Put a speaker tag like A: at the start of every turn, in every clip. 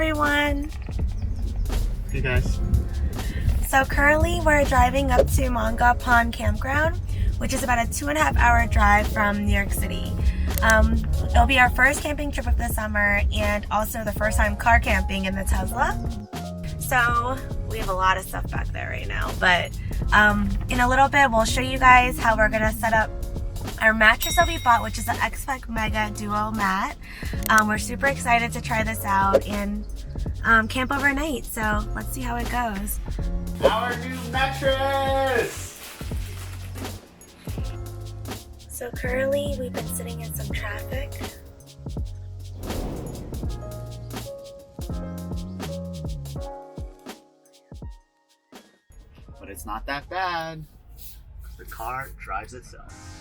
A: everyone!
B: Hey guys.
A: So currently we're driving up to Mongaup Pond Campground, which is about a 2.5 hour drive from New York City. It'll be our first camping trip of the summer and also the first time car camping in the Tesla. So we have a lot of stuff back there right now, but in a little bit we'll show you guys how we're gonna set up our mattress that we bought, which is the Exped Megamat Duo mat. We're super excited to try this out and camp overnight, so let's see how it goes.
B: Our new mattress!
A: So currently we've been sitting in some traffic.
B: But it's not that bad. The car drives itself.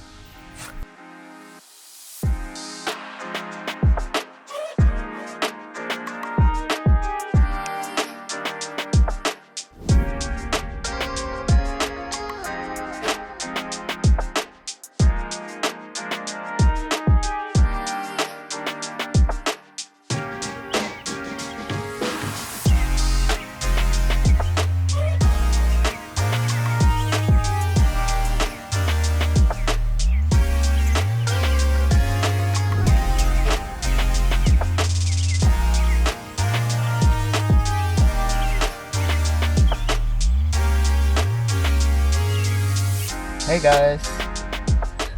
B: Hey guys!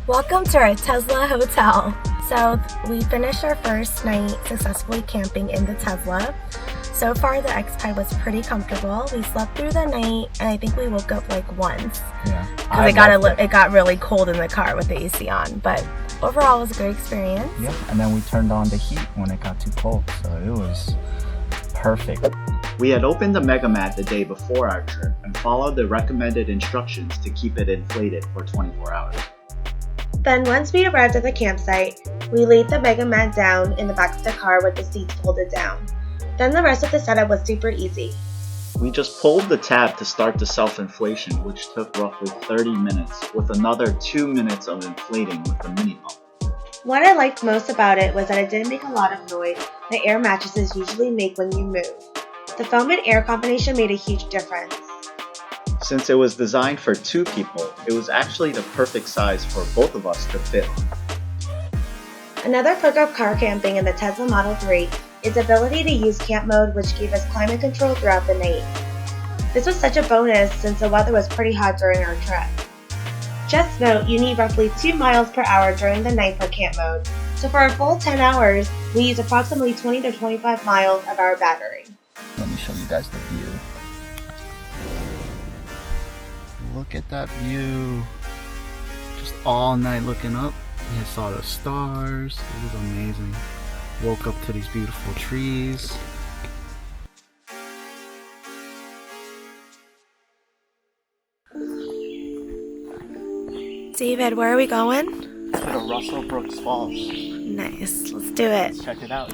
A: Welcome to our Tesla hotel. So we finished our first night successfully camping in the Tesla. So far the Exped was pretty comfortable. We slept through the night and I think we woke up like once.
B: Yeah.
A: Because it got really cold in the car with the AC on. But overall it was a great experience.
B: Yeah, and then we turned on the heat when it got too cold, so it was perfect. We had opened the Megamat the day before our trip and followed the recommended instructions to keep it inflated for 24 hours.
A: Then once we arrived at the campsite, we laid the Megamat down in the back of the car with the seats folded down. Then the rest of the setup was super easy.
B: We just pulled the tab to start the self-inflation, which took roughly 30 minutes, with another 2 minutes of inflating with the mini pump.
A: What I liked most about it was that it didn't make a lot of noise that air mattresses usually make when you move. The foam and air combination made a huge difference.
B: Since it was designed for 2 people, it was actually the perfect size for both of us to fit on.
A: Another perk of car camping in the Tesla Model 3 is the ability to use camp mode, which gave us climate control throughout the night. This was such a bonus since the weather was pretty hot during our trip. Just note, you need roughly 2 miles per hour during the night for camp mode, so for a full 10 hours, we use approximately 20 to 25 miles of our battery.
B: Let me show you guys the view. Look at that view. Just all night looking up. I saw the stars. It was amazing. Woke up to these beautiful trees.
A: David, where are we going?
B: To the Russell Brook Falls.
A: Nice, let's do it.
B: Let's check it out.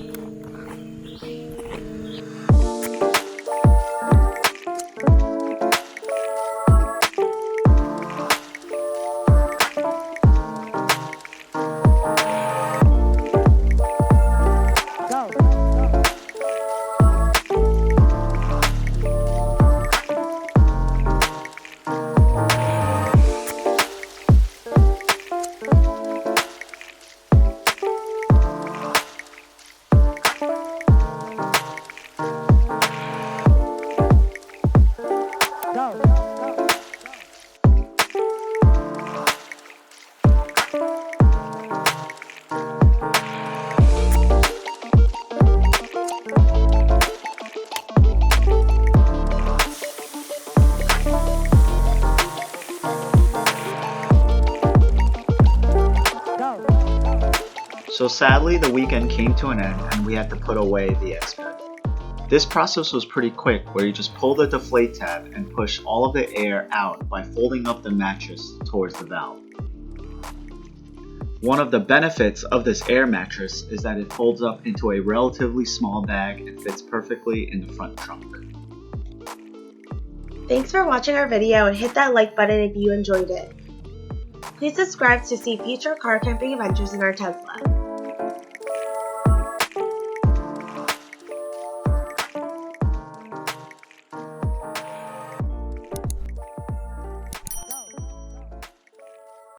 B: So sadly, the weekend came to an end and we had to put away the Exped. This process was pretty quick, where you just pull the deflate tab and push all of the air out by folding up the mattress towards the valve. One of the benefits of this air mattress is that it folds up into a relatively small bag and fits perfectly in the front trunk.
A: Thanks for watching our video and hit that like button if you enjoyed it. Please subscribe to see future car camping adventures in our Tesla.